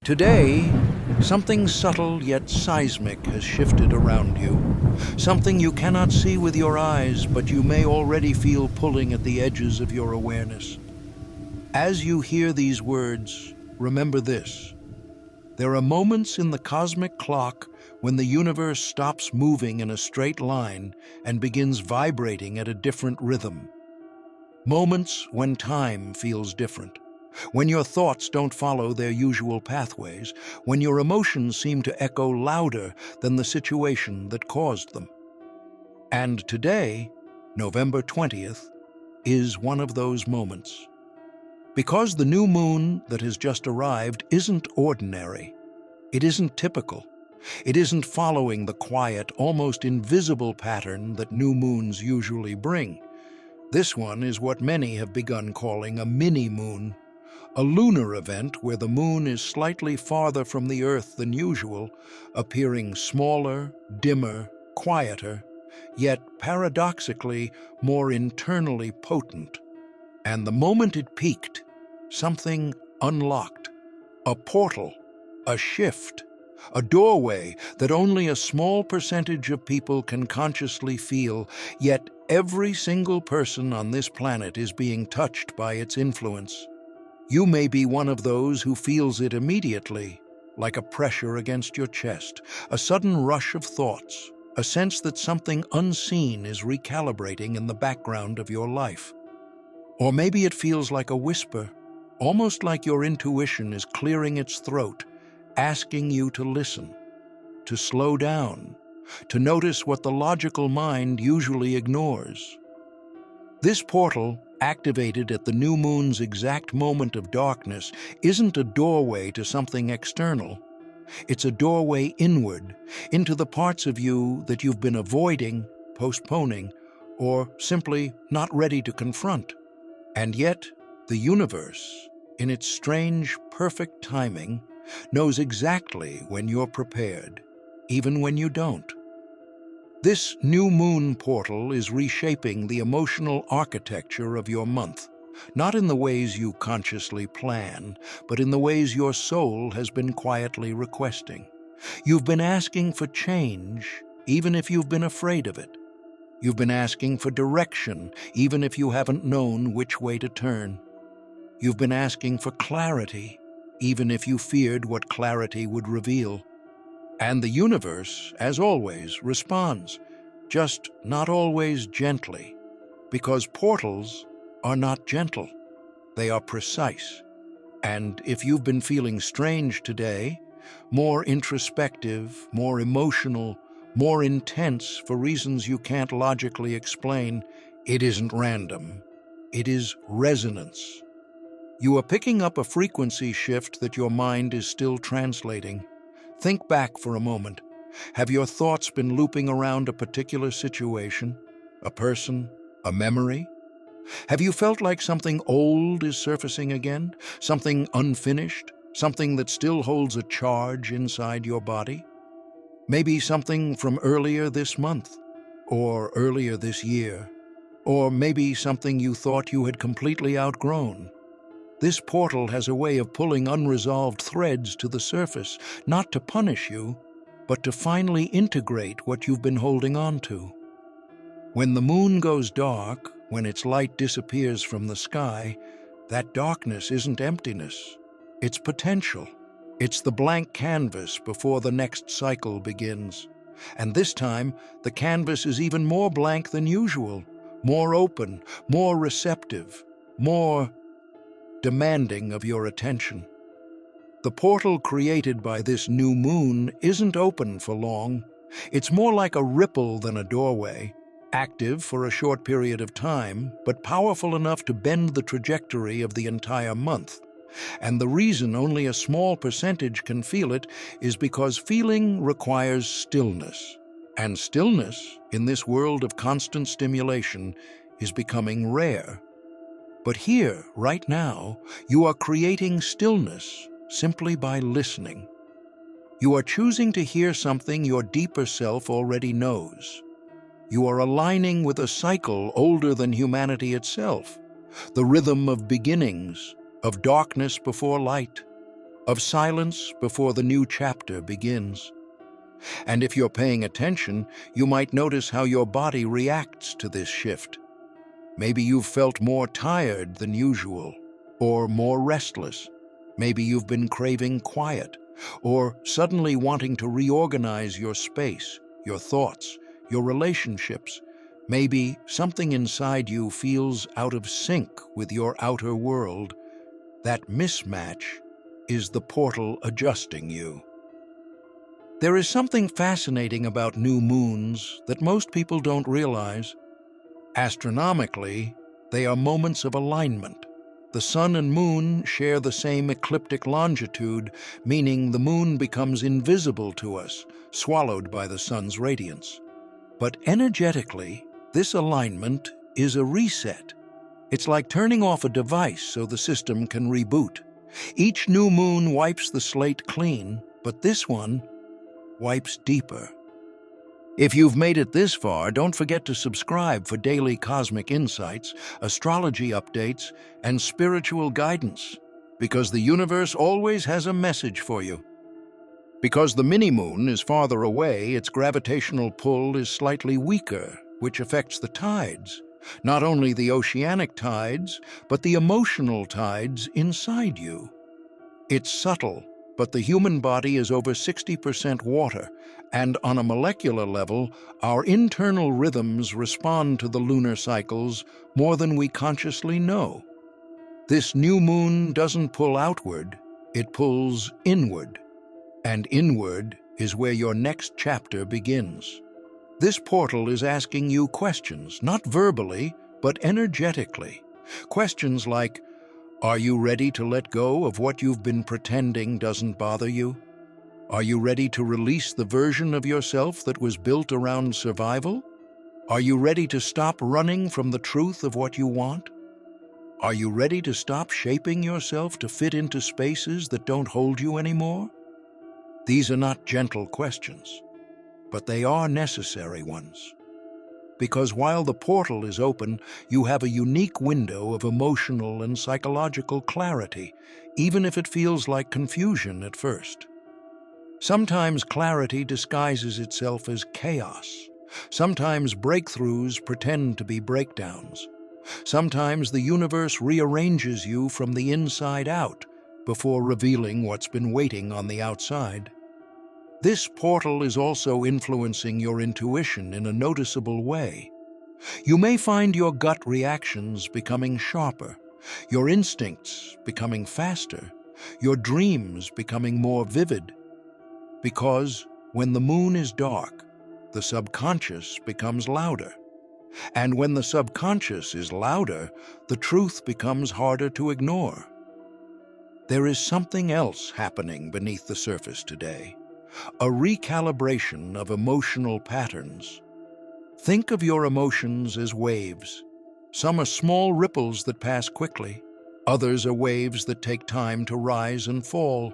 Today, something subtle yet seismic has shifted around you. Something you cannot see with your eyes, but you may already feel pulling at the edges of your awareness. As you hear these words, remember this. There are moments in the cosmic clock when the universe stops moving in a straight line and begins vibrating at a different rhythm. Moments when time feels different. When your thoughts don't follow their usual pathways, when your emotions seem to echo louder than the situation that caused them. And today, November 20th, is one of those moments. Because the new moon that has just arrived isn't ordinary. It isn't typical. It isn't following the quiet, almost invisible pattern that new moons usually bring. This one is what many have begun calling a mini-moon. A lunar event where the moon is slightly farther from the Earth than usual, appearing smaller, dimmer, quieter, yet paradoxically more internally potent. And the moment it peaked, something unlocked. A portal, a shift, a doorway that only a small percentage of people can consciously feel, yet every single person on this planet is being touched by its influence. You may be one of those who feels it immediately, like a pressure against your chest, a sudden rush of thoughts, a sense that something unseen is recalibrating in the background of your life. Or maybe it feels like a whisper, almost like your intuition is clearing its throat, asking you to listen, to slow down, to notice what the logical mind usually ignores. This portal, activated at the new moon's exact moment of darkness, isn't a doorway to something external. It's a doorway inward, into the parts of you that you've been avoiding, postponing, or simply not ready to confront. And yet, the universe, in its strange, perfect timing, knows exactly when you're prepared, even when you don't. This new moon portal is reshaping the emotional architecture of your month, not in the ways you consciously plan, but in the ways your soul has been quietly requesting. You've been asking for change, even if you've been afraid of it. You've been asking for direction, even if you haven't known which way to turn. You've been asking for clarity, even if you feared what clarity would reveal. And the universe, as always, responds, just not always gently, because portals are not gentle, they are precise. And if you've been feeling strange today, more introspective, more emotional, more intense for reasons you can't logically explain, it isn't random. It is resonance. You are picking up a frequency shift that your mind is still translating. Think back for a moment. Have your thoughts been looping around a particular situation, a person, a memory? Have you felt like something old is surfacing again, something unfinished, something that still holds a charge inside your body? Maybe something from earlier this month, or earlier this year, or maybe something you thought you had completely outgrown. This portal has a way of pulling unresolved threads to the surface, not to punish you, but to finally integrate what you've been holding on to. When the moon goes dark, when its light disappears from the sky, that darkness isn't emptiness. It's potential. It's the blank canvas before the next cycle begins. And this time, the canvas is even more blank than usual, more open, more receptive, more demanding of your attention. The portal created by this new moon isn't open for long. It's more like a ripple than a doorway, active for a short period of time, but powerful enough to bend the trajectory of the entire month. And the reason only a small percentage can feel it is because feeling requires stillness. And stillness, in this world of constant stimulation, is becoming rare. But here, right now, you are creating stillness simply by listening. You are choosing to hear something your deeper self already knows. You are aligning with a cycle older than humanity itself, the rhythm of beginnings, of darkness before light. of silence before the new chapter begins. And if you're paying attention, you might notice how your body reacts to this shift. Maybe you've felt more tired than usual, or more restless. Maybe you've been craving quiet, or suddenly wanting to reorganize your space, your thoughts, your relationships. Maybe something inside you feels out of sync with your outer world. That mismatch is the portal adjusting you. There is something fascinating about new moons that most people don't realize. Astronomically, they are moments of alignment. The sun and moon share the same ecliptic longitude, meaning the moon becomes invisible to us, swallowed by the sun's radiance. But energetically, this alignment is a reset. It's like turning off a device so the system can reboot. Each new moon wipes the slate clean, but this one wipes deeper. If you've made it this far, don't forget to subscribe for daily cosmic insights, astrology updates, and spiritual guidance, because the universe always has a message for you. Because the mini-moon is farther away, its gravitational pull is slightly weaker, which affects the tides. Not only the oceanic tides, but the emotional tides inside you. It's subtle, but the human body is over 60% water, and on a molecular level, our internal rhythms respond to the lunar cycles more than we consciously know. This new moon doesn't pull outward, it pulls inward. And inward is where your next chapter begins. This portal is asking you questions, not verbally, but energetically. Questions like, are you ready to let go of what you've been pretending doesn't bother you? Are you ready to release the version of yourself that was built around survival? Are you ready to stop running from the truth of what you want? Are you ready to stop shaping yourself to fit into spaces that don't hold you anymore? These are not gentle questions, but they are necessary ones. Because while the portal is open, you have a unique window of emotional and psychological clarity, even if it feels like confusion at first. Sometimes clarity disguises itself as chaos. Sometimes breakthroughs pretend to be breakdowns. Sometimes the universe rearranges you from the inside out before revealing what's been waiting on the outside. This portal is also influencing your intuition in a noticeable way. You may find your gut reactions becoming sharper, your instincts becoming faster, your dreams becoming more vivid. Because when the moon is dark, the subconscious becomes louder. And when the subconscious is louder, the truth becomes harder to ignore. There is something else happening beneath the surface today. A recalibration of emotional patterns. Think of your emotions as waves. Some are small ripples that pass quickly. Others are waves that take time to rise and fall.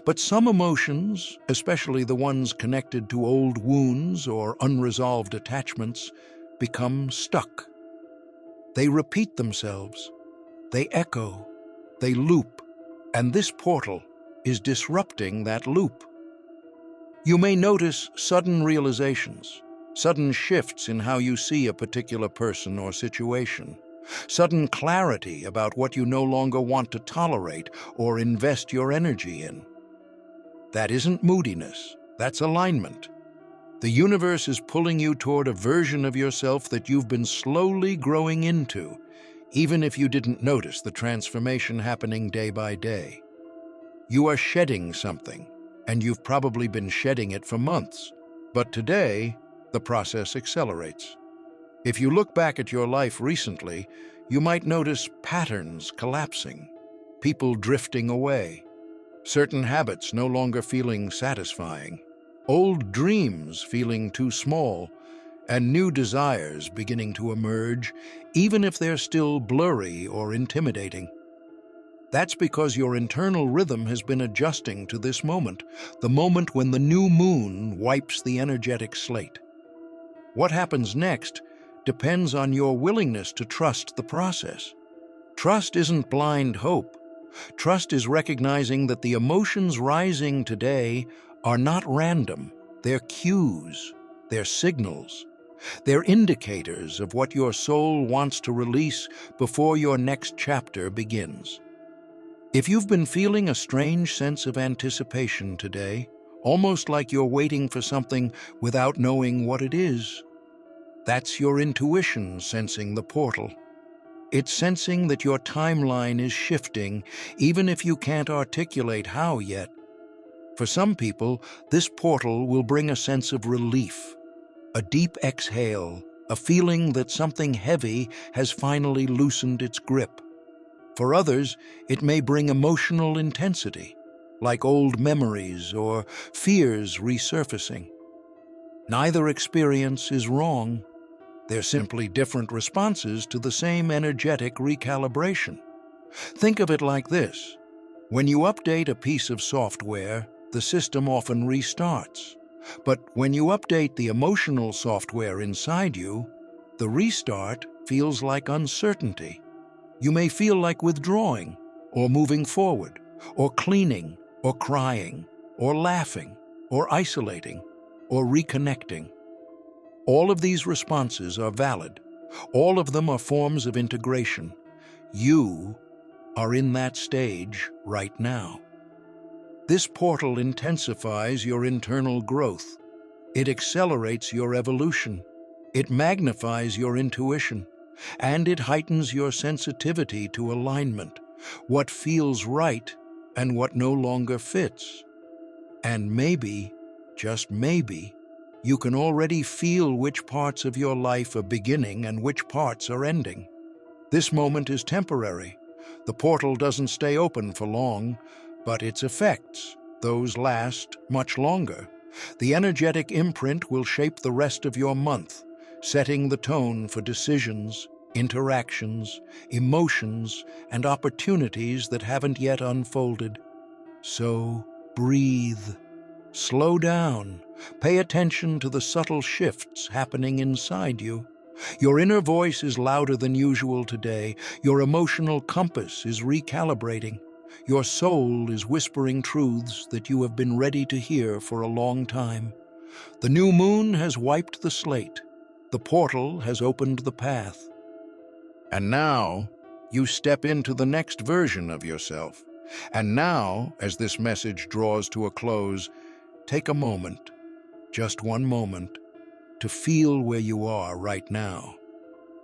But some emotions, especially the ones connected to old wounds or unresolved attachments, become stuck. They repeat themselves. They echo. They loop. And this portal is disrupting that loop. You may notice sudden realizations, sudden shifts in how you see a particular person or situation, sudden clarity about what you no longer want to tolerate or invest your energy in. That isn't moodiness, that's alignment. The universe is pulling you toward a version of yourself that you've been slowly growing into, even if you didn't notice the transformation happening day by day. You are shedding something, and you've probably been shedding it for months. But today, the process accelerates. If you look back at your life recently, you might notice patterns collapsing, people drifting away, certain habits no longer feeling satisfying, old dreams feeling too small, and new desires beginning to emerge, even if they're still blurry or intimidating. That's because your internal rhythm has been adjusting to this moment, the moment when the new moon wipes the energetic slate. What happens next depends on your willingness to trust the process. Trust isn't blind hope, Trust is recognizing that the emotions rising today are not random. They're cues, they're signals, they're indicators of what your soul wants to release before your next chapter begins. If you've been feeling a strange sense of anticipation today, almost like you're waiting for something without knowing what it is, that's your intuition sensing the portal. It's sensing that your timeline is shifting, even if you can't articulate how yet. For some people, this portal will bring a sense of relief, a deep exhale, a feeling that something heavy has finally loosened its grip. For others, it may bring emotional intensity, like old memories or fears resurfacing. Neither experience is wrong. They're simply different responses to the same energetic recalibration. Think of it like this. When you update a piece of software, the system often restarts. But when you update the emotional software inside you, the restart feels like uncertainty. You may feel like withdrawing, or moving forward, or cleaning, or crying, or laughing, or isolating, or reconnecting. All of these responses are valid. All of them are forms of integration. You are in that stage right now. This portal intensifies your internal growth. It accelerates your evolution. It magnifies your intuition. And it heightens your sensitivity to alignment, what feels right and what no longer fits. And maybe, just maybe, you can already feel which parts of your life are beginning and which parts are ending. This moment is temporary. The portal doesn't stay open for long, but its effects, those last much longer. The energetic imprint will shape the rest of your month, setting the tone for decisions, interactions, emotions, and opportunities that haven't yet unfolded. So, breathe. Slow down. Pay attention to the subtle shifts happening inside you. Your inner voice is louder than usual today. Your emotional compass is recalibrating. Your soul is whispering truths that you have been ready to hear for a long time. The new moon has wiped the slate. The portal has opened the path. And now, you step into the next version of yourself. And now, as this message draws to a close, take a moment, just one moment, to feel where you are right now.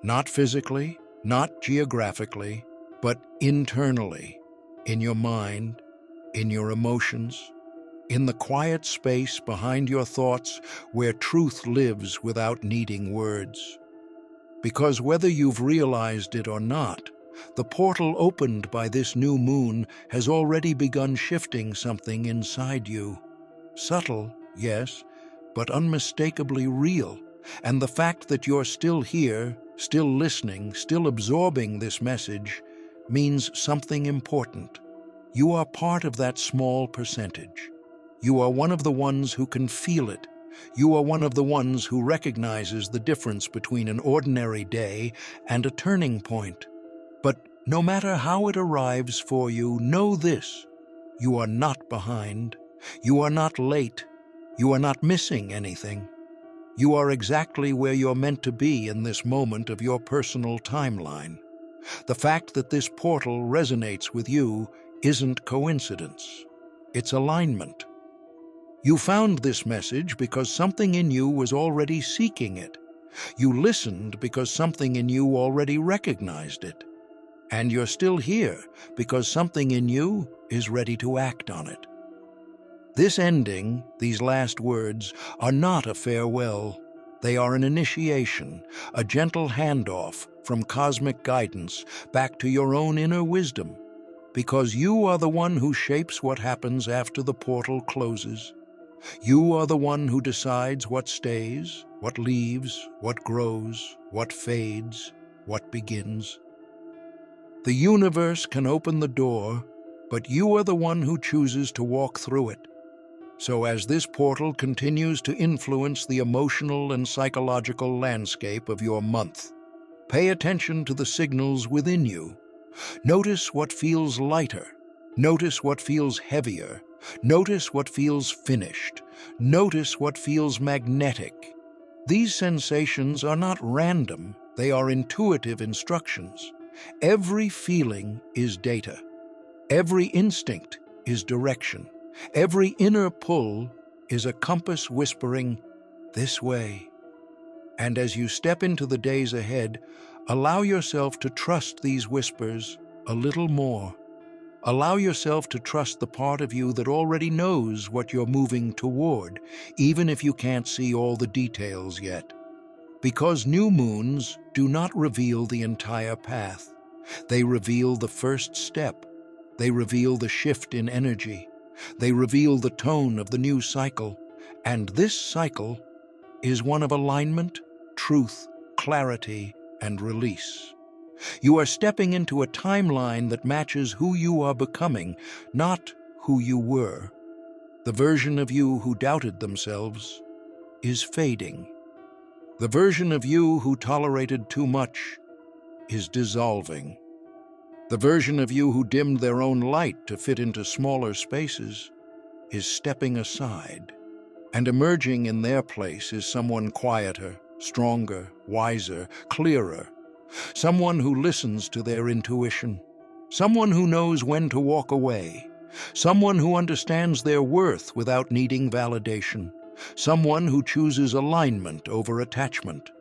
Not physically, not geographically, but internally, in your mind, in your emotions, in the quiet space behind your thoughts where truth lives without needing words. Because whether you've realized it or not, the portal opened by this new moon has already begun shifting something inside you. Subtle, yes, but unmistakably real. And the fact that you're still here, still listening, still absorbing this message, means something important. You are part of that small percentage. You are one of the ones who can feel it. You are one of the ones who recognizes the difference between an ordinary day and a turning point. But no matter how it arrives for you, know this: you are not behind. You are not late. You are not missing anything. You are exactly where you're meant to be in this moment of your personal timeline. The fact that this portal resonates with you isn't coincidence. It's alignment. You found this message because something in you was already seeking it. You listened because something in you already recognized it. And you're still here because something in you is ready to act on it. This ending, these last words, are not a farewell. They are an initiation, a gentle handoff from cosmic guidance back to your own inner wisdom, because you are the one who shapes what happens after the portal closes. You are the one who decides what stays, what leaves, what grows, what fades, what begins. The universe can open the door, but you are the one who chooses to walk through it. So as this portal continues to influence the emotional and psychological landscape of your month, pay attention to the signals within you. Notice what feels lighter. Notice what feels heavier. Notice what feels finished. Notice what feels magnetic. These sensations are not random, they are intuitive instructions. Every feeling is data. Every instinct is direction. Every inner pull is a compass whispering, "This way." And as you step into the days ahead, allow yourself to trust these whispers a little more. Allow yourself to trust the part of you that already knows what you're moving toward, even if you can't see all the details yet. Because new moons do not reveal the entire path. They reveal the first step. They reveal the shift in energy. They reveal the tone of the new cycle. And this cycle is one of alignment, truth, clarity, and release. You are stepping into a timeline that matches who you are becoming, not who you were. The version of you who doubted themselves is fading. The version of you who tolerated too much is dissolving. The version of you who dimmed their own light to fit into smaller spaces is stepping aside. And emerging in their place is someone quieter, stronger, wiser, clearer. Someone who listens to their intuition. Someone who knows when to walk away. Someone who understands their worth without needing validation. Someone who chooses alignment over attachment.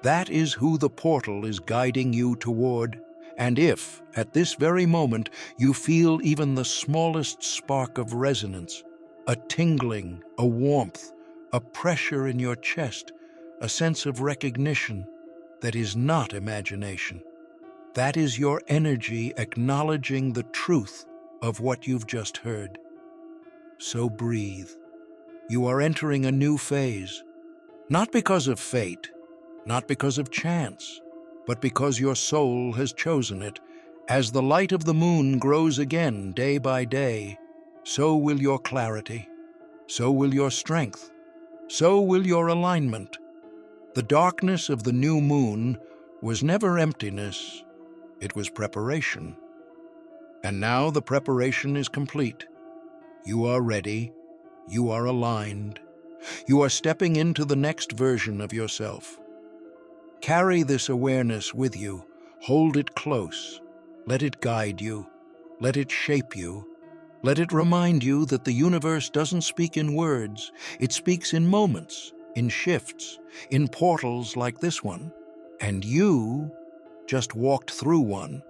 That is who the portal is guiding you toward. And if, at this very moment, you feel even the smallest spark of resonance, a tingling, a warmth, a pressure in your chest, a sense of recognition, that is not imagination. That is your energy acknowledging the truth of what you've just heard. So breathe. You are entering a new phase, not because of fate, not because of chance, but because your soul has chosen it. As the light of the moon grows again day by day, so will your clarity, so will your strength, so will your alignment. The darkness of the new moon was never emptiness, it was preparation. And now the preparation is complete. You are ready, you are aligned, you are stepping into the next version of yourself. Carry this awareness with you, hold it close, let it guide you, let it shape you. Let it remind you that the universe doesn't speak in words, it speaks in moments, in shifts, in portals like this one. And you just walked through one.